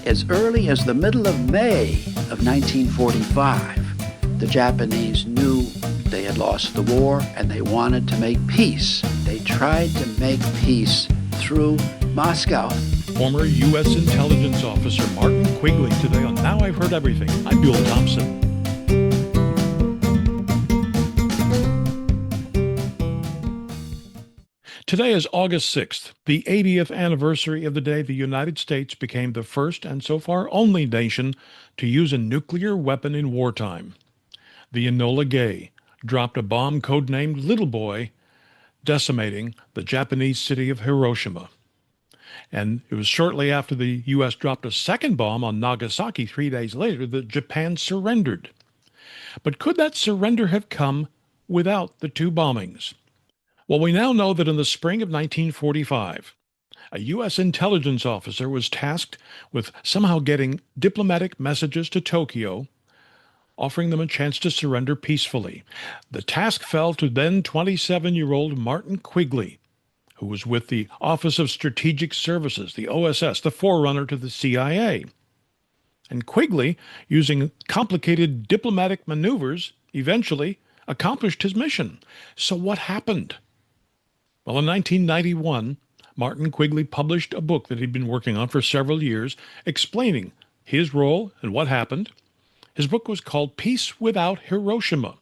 As early as the middle of May of 1945, the Japanese knew they had lost the war and they wanted to make peace. They tried to make peace through Moscow. Former U.S. intelligence officer Martin Quigley today on Now I've Heard Everything. I'm Buell Thompson. Today is August 6th, the 80th anniversary of the day the United States became the first and so far only nation to use a nuclear weapon in wartime. The Enola Gay dropped a bomb codenamed Little Boy, decimating the Japanese city of Hiroshima. And it was shortly after the U.S. dropped a second bomb on Nagasaki 3 days later that Japan surrendered. But could that surrender have come without the two bombings? Well, we now know that in the spring of 1945, a U.S. intelligence officer was tasked with somehow getting diplomatic messages to Tokyo, offering them a chance to surrender peacefully. The task fell to then 27-year-old Martin Quigley, who was with the Office of Strategic Services, the OSS, the forerunner to the CIA. And Quigley, using complicated diplomatic maneuvers, eventually accomplished his mission. So what happened? Well, in 1991, Martin Quigley published a book that he'd been working on for several years, explaining his role and what happened. His book was called Peace Without Hiroshima.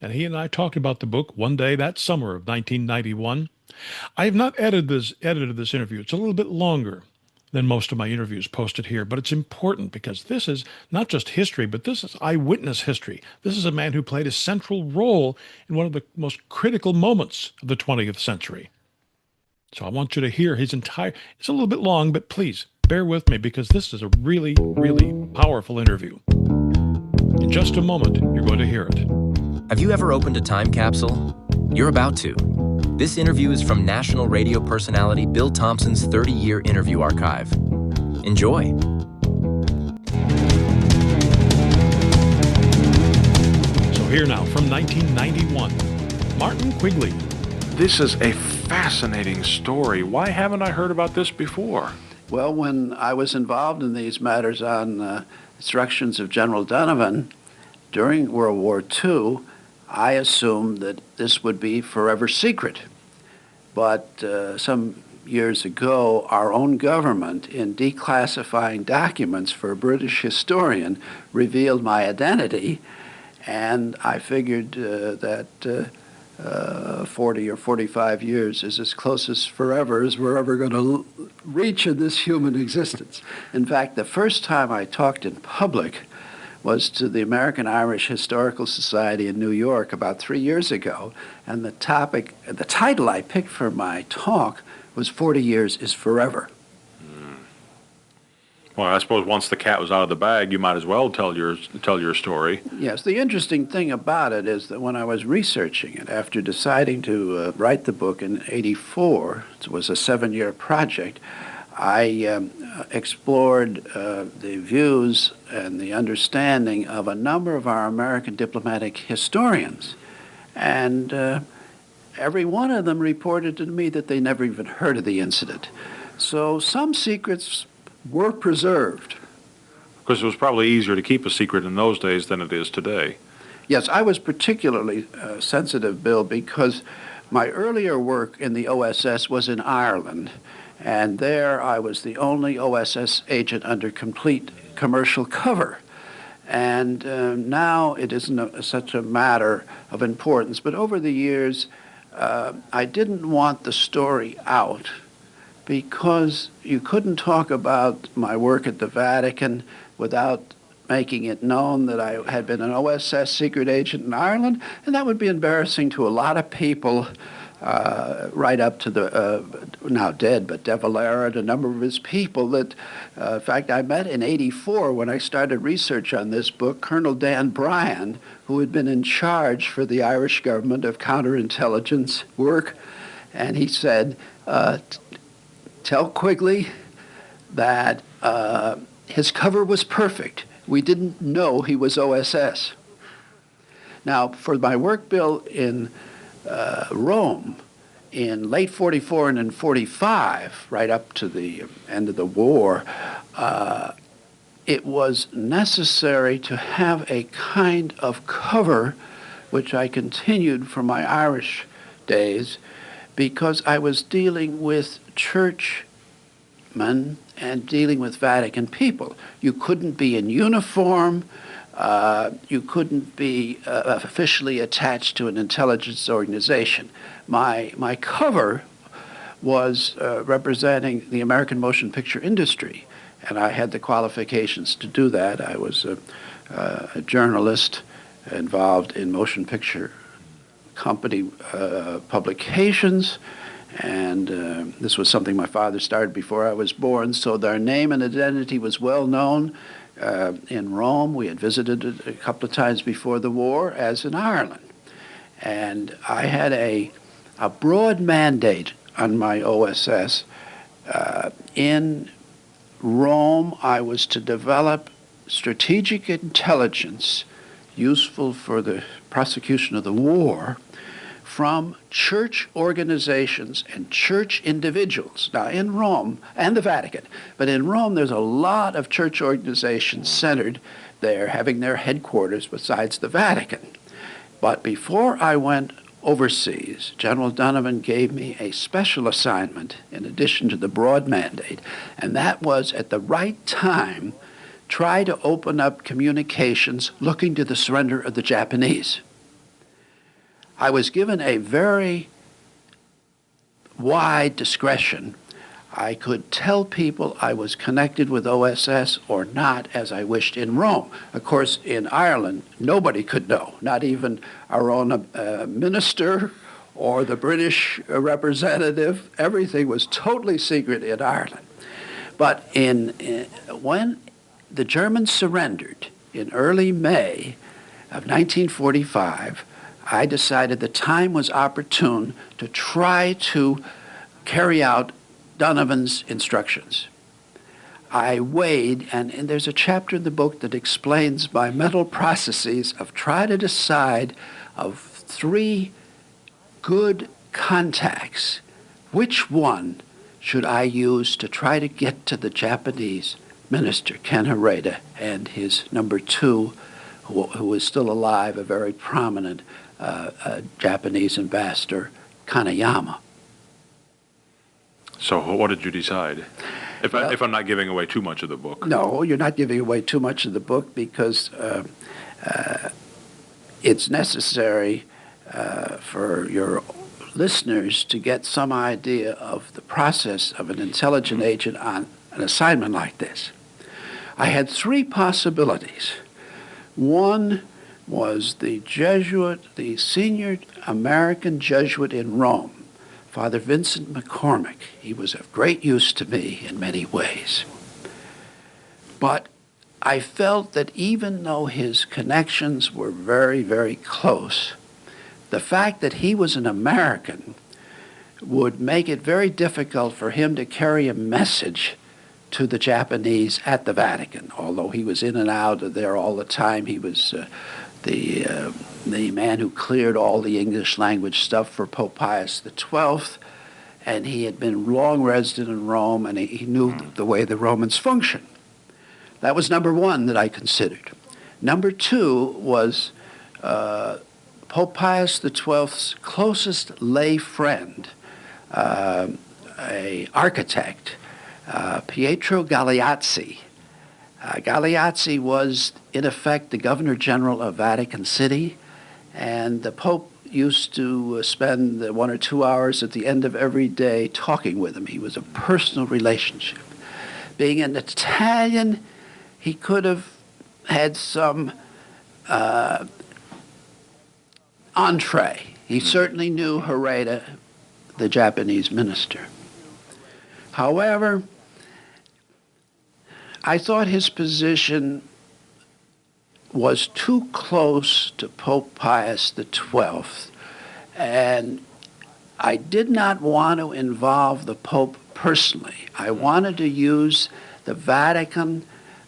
And he and I talked about the book one day that summer of 1991. I have not edited this interview. It's a little bit longer than most of my interviews posted here, but it's important because this is not just history, but this is eyewitness history. This is a man who played a central role in one of the most critical moments of the 20th century. So I want you to hear his entire, it's a little bit long, but please bear with me because this is a really, really powerful interview. In just a moment, you're going to hear it. Have you ever opened a time capsule? You're about to. This interview is from national radio personality Bill Thompson's 30-year interview archive. Enjoy. So here now, from 1991, Martin Quigley. This is a fascinating story. Why haven't I heard about this before? Well, when I was involved in these matters on instructions of General Donovan during World War II, I assumed that this would be forever secret. But some years ago, our own government, in declassifying documents for a British historian, revealed my identity, and I figured that 40 or 45 years is as close as forever as we're ever going to reach in this human existence. In fact, the first time I talked in public was to the American Irish Historical Society in New York about 3 years ago, and the title I picked for my talk was 40 Years is Forever. Well, I suppose once the cat was out of the bag, you might as well tell your story. Yes, the interesting thing about it is that when I was researching it, after deciding to write the book in '84, it was a 7-year project, I explored the views and the understanding of a number of our American diplomatic historians. And every one of them reported to me that they never even heard of the incident. So some secrets were preserved. Because it was probably easier to keep a secret in those days than it is today. Yes, I was particularly sensitive, Bill, because my earlier work in the OSS was in Ireland. And there I was the only OSS agent under complete commercial cover. And now it isn't such a matter of importance. But over the years, I didn't want the story out because you couldn't talk about my work at the Vatican without making it known that I had been an OSS secret agent in Ireland. And that would be embarrassing to a lot of people. Right up to the now dead, but De Valera and a number of his people that, in fact, I met in '84 when I started research on this book, Colonel Dan Bryan, who had been in charge for the Irish government of counterintelligence work, and he said, tell Quigley that his cover was perfect. We didn't know he was OSS. Now, for my work, Bill, in Rome, in late 44 and in 45, right up to the end of the war, it was necessary to have a kind of cover, which I continued from my Irish days, because I was dealing with churchmen and dealing with Vatican people. You couldn't be in uniform. You couldn't be officially attached to an intelligence organization. My cover was representing the American motion picture industry, and I had the qualifications to do that. I was a journalist involved in motion picture company publications, and this was something my father started before I was born, so their name and identity was well known in Rome. We had visited it a couple of times before the war, as in Ireland. And I had a broad mandate on my OSS. In Rome, I was to develop strategic intelligence useful for the prosecution of the war from church organizations and church individuals. Now, in Rome, and the Vatican, but in Rome, there's a lot of church organizations centered there, having their headquarters besides the Vatican. But before I went overseas, General Donovan gave me a special assignment in addition to the broad mandate, and that was at the right time try to open up communications looking to the surrender of the Japanese. I was given a very wide discretion. I could tell people I was connected with OSS or not as I wished in Rome. Of course, in Ireland, nobody could know, not even our own minister or the British representative. Everything was totally secret in Ireland. But when the Germans surrendered in early May of 1945, I decided the time was opportune to try to carry out Donovan's instructions. I weighed, and there's a chapter in the book that explains my mental processes of trying to decide of 3 good contacts, which one should I use to try to get to the Japanese minister, Ken Hareda, and his number 2, who is still alive, a very prominent Japanese ambassador, Kanayama. So what did you decide? If I'm not giving away too much of the book. No, you're not giving away too much of the book because it's necessary for your listeners to get some idea of the process of an intelligent agent on an assignment like this. I had 3 possibilities. One was the senior American Jesuit in Rome, Father Vincent McCormick. He was of great use to me in many ways. But I felt that even though his connections were very, very close, the fact that he was an American would make it very difficult for him to carry a message to the Japanese at the Vatican. Although he was in and out of there all the time, he was the man who cleared all the English language stuff for Pope Pius XII, and he had been long resident in Rome, and he knew the way the Romans function. That was number 1 that I considered. Number 2 was Pope Pius XII's closest lay friend, an architect, Pietro Galeazzi. Galeazzi was, in effect, the Governor General of Vatican City, and the Pope used to spend 1 or 2 hours at the end of every day talking with him. He was a personal relationship. Being an Italian, he could have had some entree. He certainly knew Hareda, the Japanese minister. However, I thought his position was too close to Pope Pius XII, and I did not want to involve the Pope personally. I wanted to use the Vatican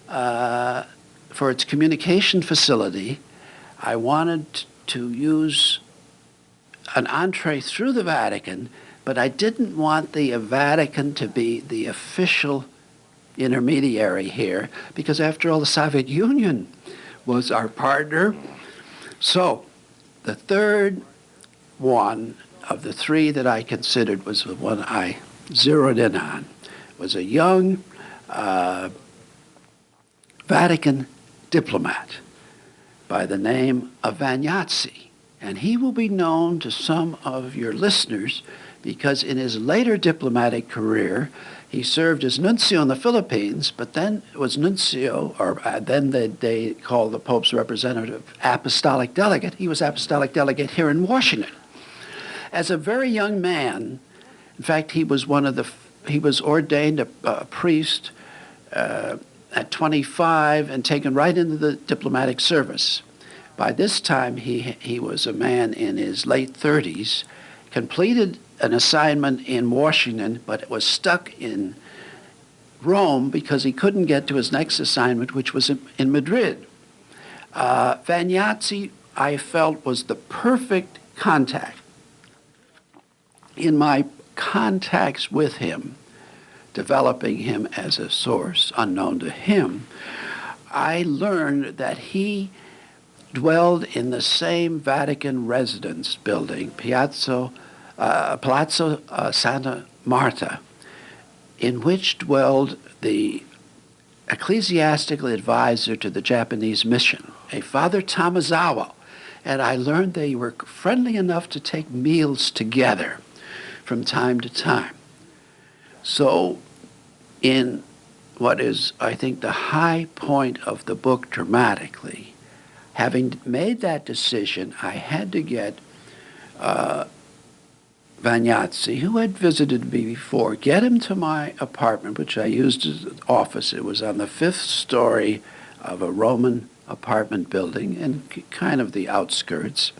for its communication facility. I wanted to use an entree through the Vatican but I didn't want the Vatican to be the official intermediary here, because after all, the Soviet Union was our partner. So the third one of the three that I considered was the one I zeroed in on. It was a young Vatican diplomat by the name of Vagnazzi. And he will be known to some of your listeners because in his later diplomatic career, he served as nuncio in the Philippines, but then was nuncio, or then they called the Pope's representative apostolic delegate. He was apostolic delegate here in Washington. As a very young man, in fact, he was ordained a priest at 25 and taken right into the diplomatic service. By this time, he was a man in his late 30s, completed an assignment in Washington, but was stuck in Rome because he couldn't get to his next assignment, which was in Madrid. Vagnazzi, I felt, was the perfect contact. In my contacts with him, developing him as a source unknown to him, I learned that he dwelled in the same Vatican residence building, Palazzo Santa Marta, in which dwelled the ecclesiastical advisor to the Japanese mission, a Father Tamazawa. And I learned they were friendly enough to take meals together from time to time. So in what is, I think, the high point of the book dramatically, having made that decision, I had to get Vagnazzi, who had visited me before, get him to my apartment, which I used as an office. It was on the 5th story of a Roman apartment building in kind of the outskirts.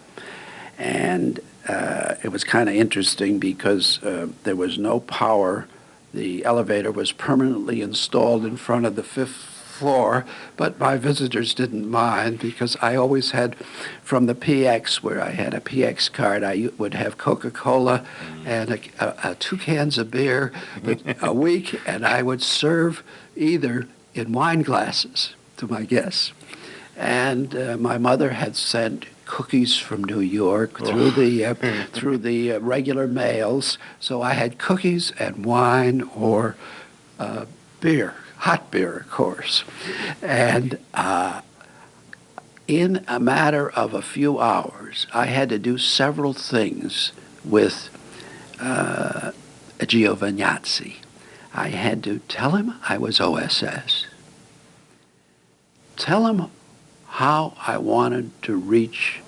And it was kind of interesting because there was no power. The elevator was permanently installed in front of the 5th floor, but my visitors didn't mind because I always had, from the PX, where I had a PX card, I would have Coca-Cola and 2 cans of beer a week, and I would serve either in wine glasses to my guests. And my mother had sent cookies from New York through the regular mails, so I had cookies and wine or beer. Hot beer, of course. And in a matter of a few hours, I had to do several things with Gio Vagnazzi. I had to tell him I was OSS, tell him how I wanted to reach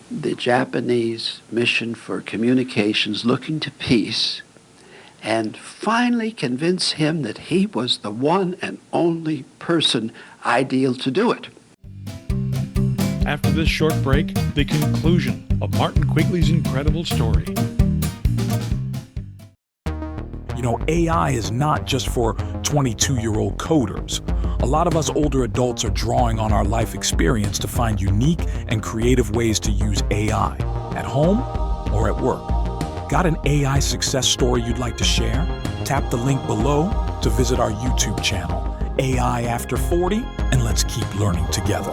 the Japanese mission for communications looking to peace, and finally convince him that he was the one and only person ideal to do it. After this short break, the conclusion of Martin Quigley's incredible story. You know, AI is not just for 22-year-old coders. A lot of us older adults are drawing on our life experience to find unique and creative ways to use AI, at home or at work. Got an AI success story you'd like to share? Tap the link below to visit our YouTube channel, AI After 40, and let's keep learning together.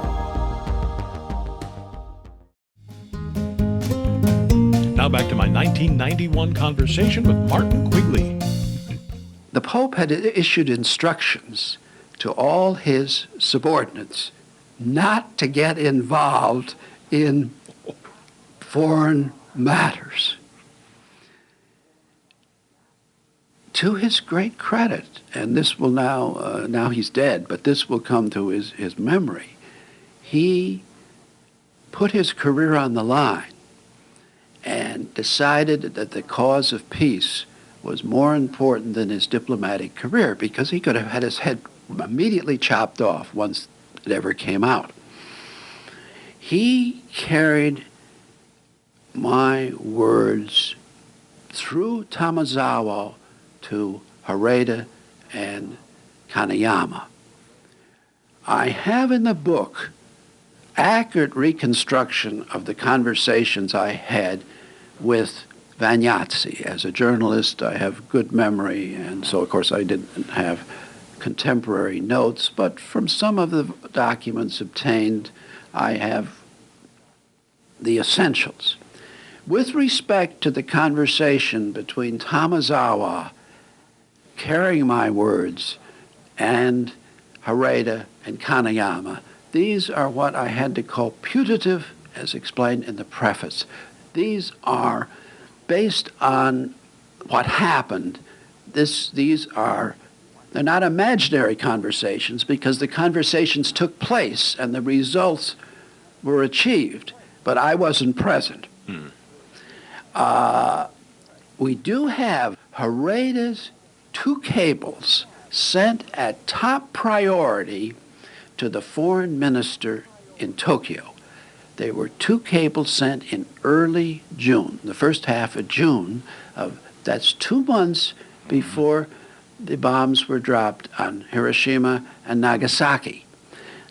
Now back to my 1991 conversation with Martin Quigley. The Pope had issued instructions to all his subordinates not to get involved in foreign matters. To his great credit, and this will now he's dead, but this will come to his memory, he put his career on the line and decided that the cause of peace was more important than his diplomatic career, because he could have had his head immediately chopped off once it ever came out. He carried my words through Tamazawa to Harada and Kaneyama. I have in the book accurate reconstruction of the conversations I had with Vagnazzi. As a journalist, I have good memory, and so, of course, I didn't have contemporary notes, but from some of the documents obtained, I have the essentials. With respect to the conversation between Tamazawa, carrying my words, and Hareda and Kanayama, these are what I had to call putative, as explained in the preface. These are based on what happened. They're not imaginary conversations because the conversations took place and the results were achieved, but I wasn't present. We do have Hareda's 2 cables sent at top priority to the foreign minister in Tokyo. They were 2 cables sent in early June, the first half of June. That's 2 months before the bombs were dropped on Hiroshima and Nagasaki.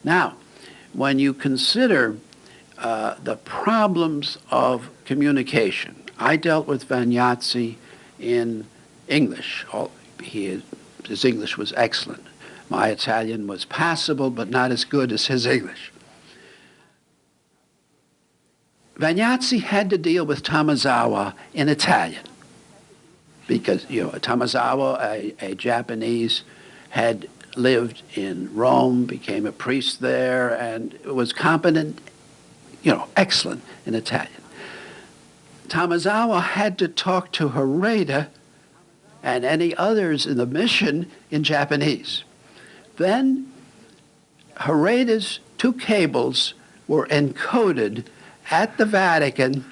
Now, when you consider the problems of communication, I dealt with Vagnazzi in English. His English was excellent. My Italian was passable, but not as good as his English. Vagnazzi had to deal with Tamazawa in Italian because, Tamazawa, a Japanese, had lived in Rome, became a priest there, and was competent, excellent in Italian. Tamazawa had to talk to Hareda and any others in the mission in Japanese. Then Hareda's 2 cables were encoded at the Vatican,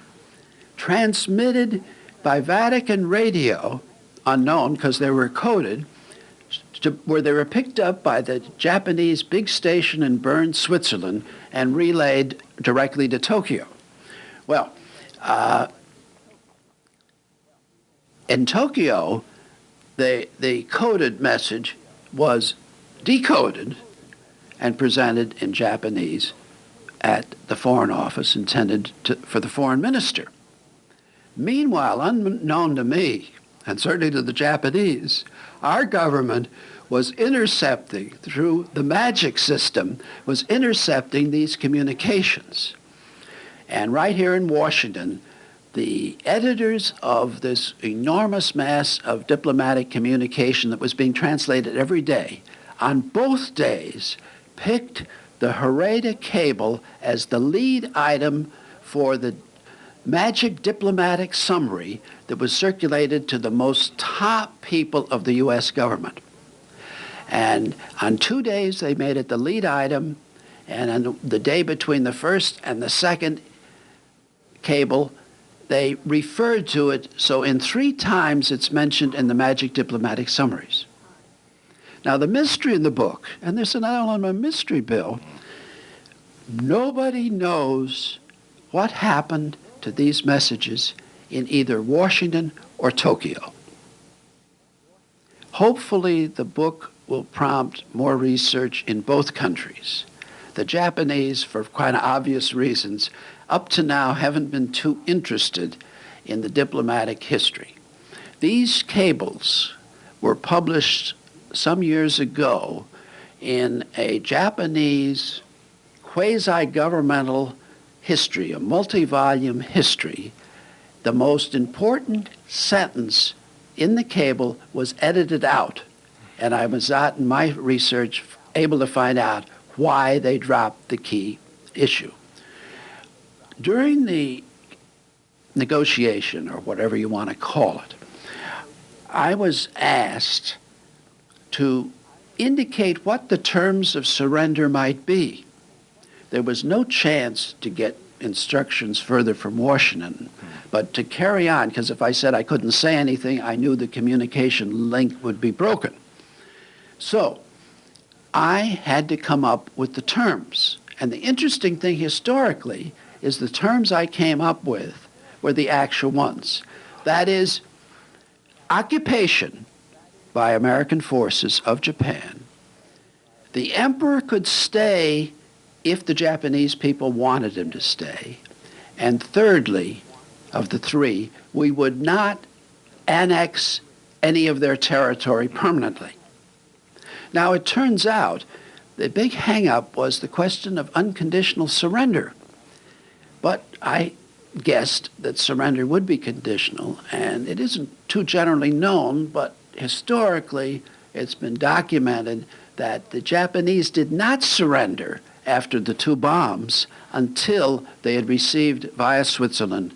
transmitted by Vatican radio, unknown because they were coded, where they were picked up by the Japanese big station in Bern, Switzerland, and relayed directly to Tokyo. Well, in Tokyo, the coded message was decoded and presented in Japanese at the Foreign Office intended for the foreign minister. Meanwhile, unknown to me, and certainly to the Japanese, our government was intercepting, through the magic system, was intercepting these communications. And right here in Washington, the editors of this enormous mass of diplomatic communication that was being translated every day, on both days, picked the Hareda cable as the lead item for the magic diplomatic summary that was circulated to the most top people of the U.S. government. And on 2 days, they made it the lead item, and on the day between the first and the second cable, they referred to it, so in 3 times it's mentioned in the magic diplomatic summaries. Now, the mystery in the book, and there's an element of mystery, Bill, nobody knows what happened to these messages in either Washington or Tokyo. Hopefully, the book will prompt more research in both countries. The Japanese, for quite obvious reasons, up to now haven't been too interested in the diplomatic history. These cables were published some years ago in a Japanese quasi-governmental history, a multi-volume history. The most important sentence in the cable was edited out, and I was not, in my research, able to find out why they dropped the key issue. During the negotiation, or whatever you want to call it, I was asked to indicate what the terms of surrender might be. There was no chance to get instructions further from Washington, but to carry on, because if I said I couldn't say anything, I knew the communication link would be broken. So I had to come up with the terms. And the interesting thing historically is the terms I came up with were the actual ones. That is, occupation by American forces of Japan. The emperor could stay if the Japanese people wanted him to stay. And thirdly, of the three, we would not annex any of their territory permanently. Now, it turns out the big hang-up was the question of unconditional surrender. But I guessed that surrender would be conditional, and it isn't too generally known, but historically it's been documented that the Japanese did not surrender after the two bombs until they had received via Switzerland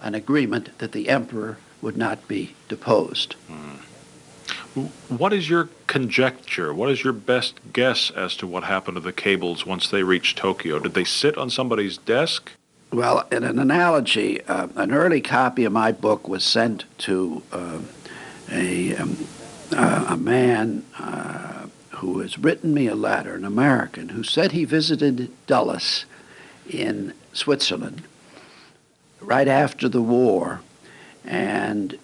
an agreement that the emperor would not be deposed. What is your conjecture? What is your best guess as to what happened to the cables once they reached Tokyo? Did they sit on somebody's desk? Well, in an analogy, an early copy of my book was sent to a man who has written me a letter, an American, who said he visited Dulles in Switzerland right after the war, and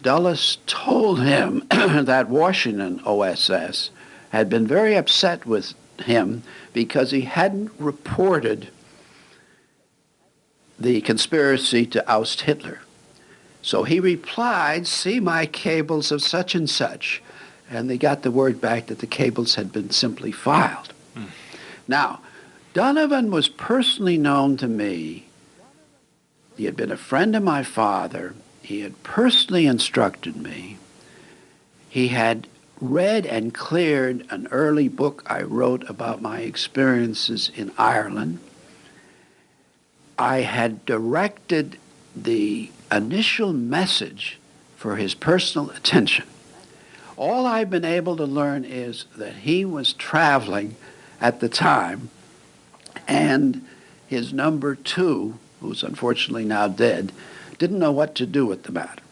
Dulles told him that Washington OSS had been very upset with him because he hadn't reported the conspiracy to oust Hitler. So he replied, "See my cables of such and such." And they got the word back that the cables had been simply filed. Now, Donovan was personally known to me. He had been a friend of my father. He had personally instructed me. He had read and cleared an early book I wrote about my experiences in Ireland. I had directed the initial message for his personal attention. All I've been able to learn is that he was traveling at the time, and his number two, who's unfortunately now dead, didn't know what to do with the matter.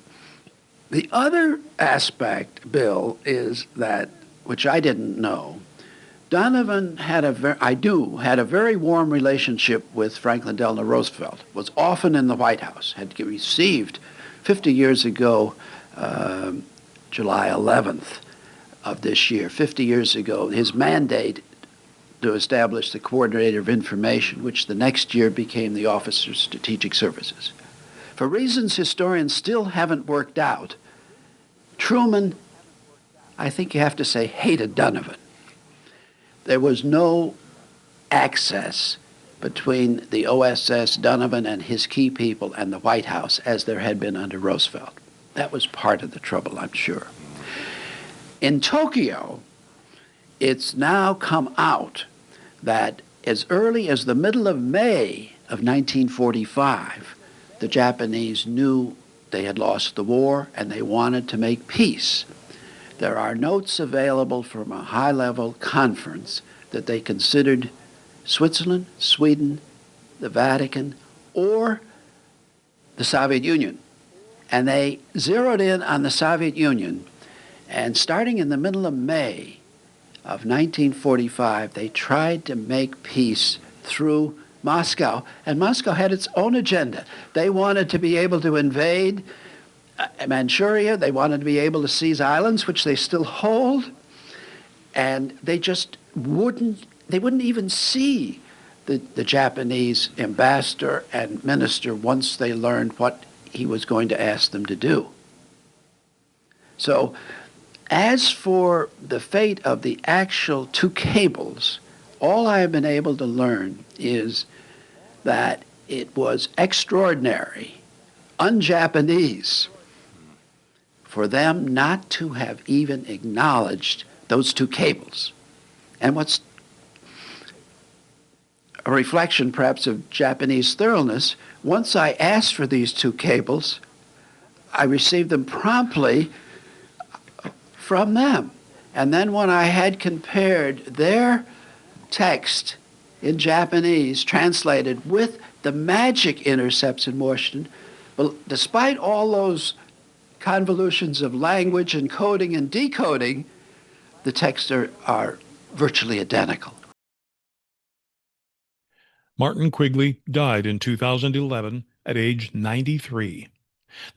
The other aspect, Bill, is that, which I didn't know, Donovan had a very warm relationship with Franklin Delano Roosevelt, was often in the White House, had received 50 years ago, July 11th of this year, 50 years ago, his mandate to establish the Coordinator of Information, which the next year became the Office of Strategic Services. For reasons historians still haven't worked out, Truman, I think you have to say, hated Donovan. There was no access between the OSS, Donovan, and his key people and the White House as there had been under Roosevelt. That was part of the trouble, I'm sure. In Tokyo, it's now come out that as early as the middle of May of 1945, the Japanese knew they had lost the war and they wanted to make peace. There are notes available from a high-level conference that they considered Switzerland, Sweden, the Vatican, or the Soviet Union. And they zeroed in on the Soviet Union, and starting in the middle of May of 1945, they tried to make peace through Moscow, and Moscow had its own agenda. They wanted to be able to invade Manchuria. They wanted to be able to seize islands, which they still hold, and they just wouldn't even see the Japanese ambassador and minister once they learned what he was going to ask them to do. So, as for the fate of the actual two cables, all I have been able to learn is that it was extraordinary, un-Japanese, for them not to have even acknowledged those two cables. And what's a reflection perhaps of Japanese thoroughness, once I asked for these two cables, I received them promptly from them. And then when I had compared their text in Japanese translated with the magic intercepts in Washington, but despite all those convolutions of language and coding and decoding, the texts are virtually identical. Martin Quigley died in 2011 at age 93.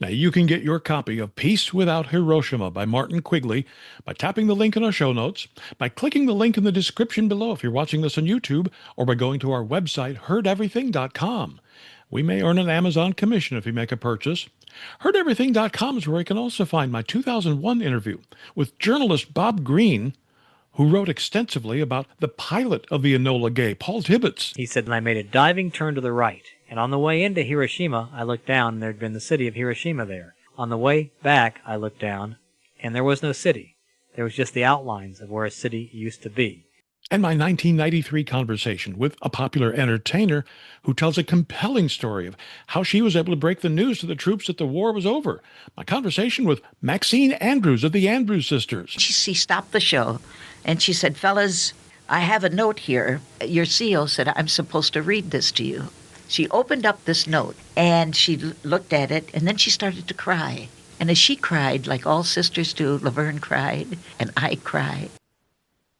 Now, you can get your copy of Peace Without Hiroshima by Martin Quigley by tapping the link in our show notes, by clicking the link in the description below if you're watching this on YouTube, or by going to our website, heardeverything.com. We may earn an Amazon commission if you make a purchase. HeardEverything.com is where you can also find my 2001 interview with journalist Bob Greene, who wrote extensively about the pilot of the Enola Gay, Paul Tibbets. He said, and I made a diving turn to the right. And on the way into Hiroshima, I looked down, and there had been the city of Hiroshima there. On the way back, I looked down, and there was no city. There was just the outlines of where a city used to be. And my 1993 conversation with a popular entertainer who tells a compelling story of how she was able to break the news to the troops that the war was over. My conversation with Maxine Andrews of the Andrews Sisters. She stopped the show, and she said, "Fellas, I have a note here. Your CO said I'm supposed to read this to you." She opened up this note, and she looked at it, and then she started to cry. And as she cried, like all sisters do, Laverne cried, and I cried.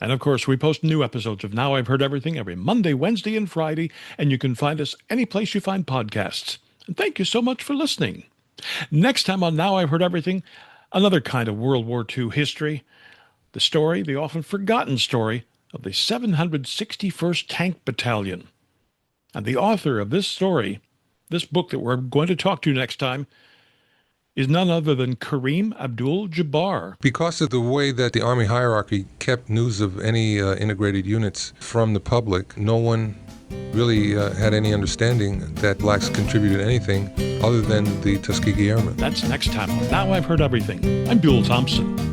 And of course, we post new episodes of Now I've Heard Everything every Monday, Wednesday, and Friday, and you can find us any place you find podcasts. And thank you so much for listening. Next time on Now I've Heard Everything, another kind of World War II history, the story, the often forgotten story, of the 761st Tank Battalion. And the author of this story, this book that we're going to talk to next time, is none other than Kareem Abdul-Jabbar. Because of the way that the Army hierarchy kept news of any integrated units from the public, no one really had any understanding that blacks contributed anything other than the Tuskegee Airmen. That's next time on Now I've Heard Everything. I'm Buell Thompson.